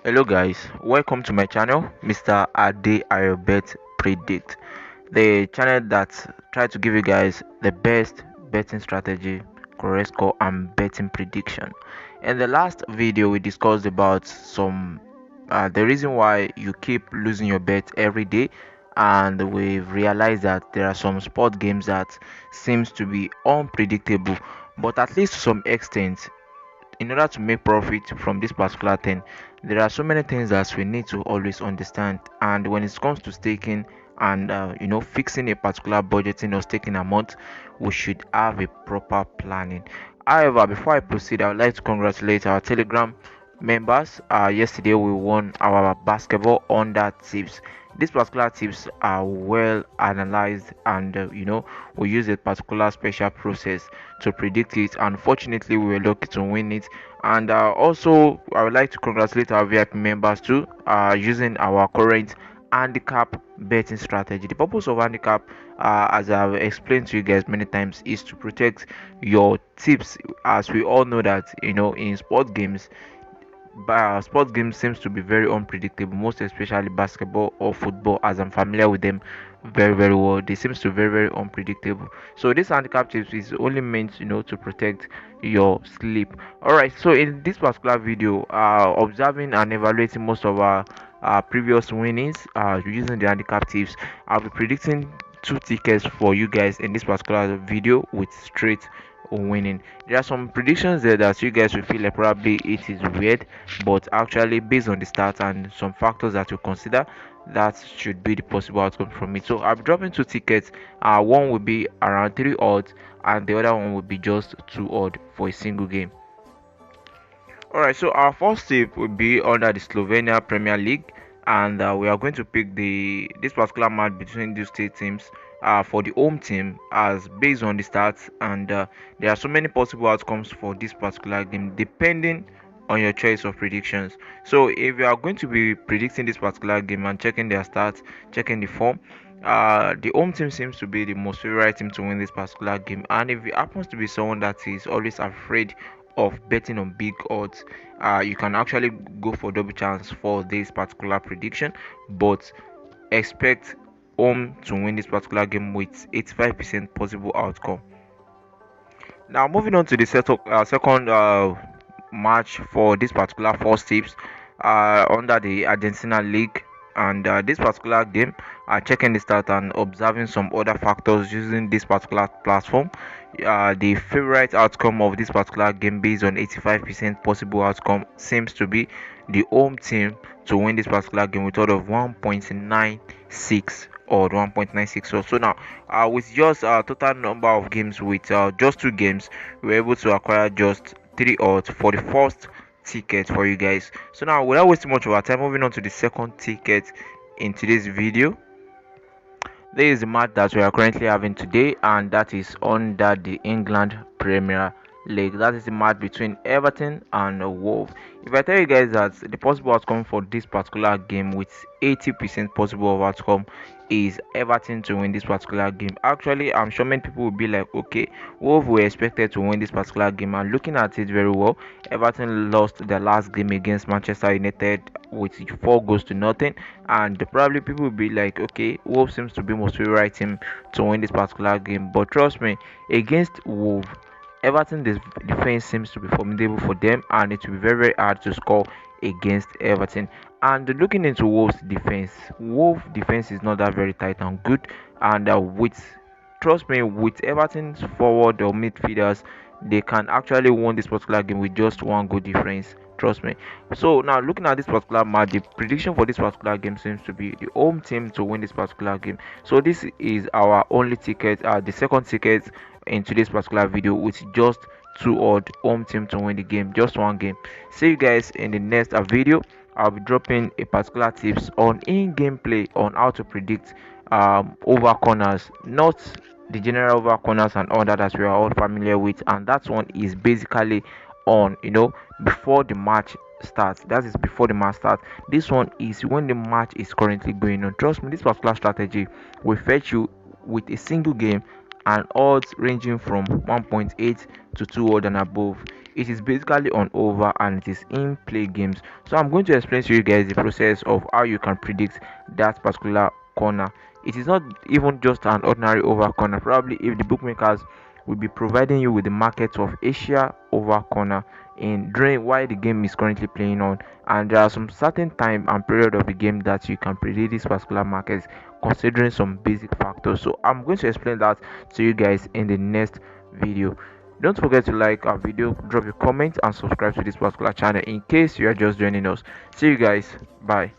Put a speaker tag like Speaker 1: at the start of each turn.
Speaker 1: Hello guys, welcome to my channel, Mr. Ade Ayobet Predict, the channel that try to give you guys the best betting strategy, correct score and betting prediction. In the last video we discussed about some the reason why you keep losing your bet every day, and we've realized that there are some sport games that seems to be unpredictable, but at least to some extent in order to make profit from this particular thing, there are so many things that we need to always understand. And when it comes to staking and fixing a particular budgeting or staking amount, we should have a proper planning. However, before I proceed, I would like to congratulate our Telegram members. Yesterday we won our basketball under tips. These particular tips are well analyzed, and we use a particular special process to predict it. Unfortunately, we were lucky to win it. And also, I would like to congratulate our VIP members too, using our current handicap betting strategy. The purpose of handicap, as I've explained to you guys many times, is to protect your tips. As we all know that in sports games seems to be very unpredictable, most especially basketball or football, as I'm familiar with them very well. They seems to be very unpredictable. So this handicap tips is only meant to protect your sleep. All right, so in this particular video, observing and evaluating most of our previous winnings using the handicap tips, I'll be predicting two tickets for you guys in this particular video with straight winning. There are some predictions there that you guys will feel like probably it is weird, but actually based on the stats and some factors that you consider, that should be the possible outcome from it. So I'm dropping two tickets. One will be around 3 odds and the other one will be just 2 odd for a single game. All right, so our first tip will be under the Slovenia Premier League, and we are going to pick this particular match between these two teams for the home team, as based on the stats, and there are so many possible outcomes for this particular game depending on your choice of predictions. So if you are going to be predicting this particular game and checking their stats, checking the form, the home team seems to be the most favorite team to win this particular game. And if it happens to be someone that is always afraid of betting on big odds, you can actually go for double chance for this particular prediction, but expect home to win this particular game with 85% possible outcome. Now moving on to the second match for this particular first tips under the Argentina League, and this particular game, checking the start and observing some other factors using this particular platform, the favorite outcome of this particular game based on 85% possible outcome seems to be the home team to win this particular game with odd of 1.96 or 1.96. So now with just total number of games with just two games, we were able to acquire just 3 odds for the first ticket for you guys. So now without wasting much of our time, moving on to the second ticket in today's video. There is the match that we are currently having today, and that is under the England Premier League. That is the match between Everton and Wolves. If I tell you guys that the possible outcome for this particular game with 80% possible outcome is Everton to win this particular game, actually I'm sure many people will be like, okay, Wolves were expected to win this particular game, and looking at it very well, Everton lost the last game against Manchester United with 4 goals to nothing, and probably people will be like, okay, Wolves seems to be most favorite team to win this particular game. But trust me, against Wolves, Everton defense seems to be formidable for them, and it will be very hard to score against Everton. And looking into Wolves defense is not that very tight and good, and with trust me, with Everton's forward or midfielders, they can actually win this particular game with just 1 goal difference. Trust me. So now looking at this particular match, the prediction for this particular game seems to be the home team to win this particular game. So this is our only ticket, the second ticket in today's particular video, with just 2 odd home team to win the game, just one game. See you guys in the next video. I'll be dropping a particular tips on in-game play on how to predict over corners, not the general over corners and all that as we are all familiar with, and that one is basically on before the match starts. That is before the match starts. This one is when the match is currently going on. Trust me, this particular strategy will fetch you with a single game and odds ranging from 1.8 to 2 odd and above. it is basically on over and it is in play games. So I'm going to explain to you guys the process of how you can predict that particular corner. It is not even just an ordinary over corner. Probably if the bookmakers will be providing you with the market of Asia over corner in during while the game is currently playing on, and there are some certain time and period of the game that you can predict this particular market considering some basic factors. So I'm going to explain that to you guys in the next video. Don't forget to like our video, drop a comment and subscribe to this particular channel in case you are just joining us. See you guys, bye.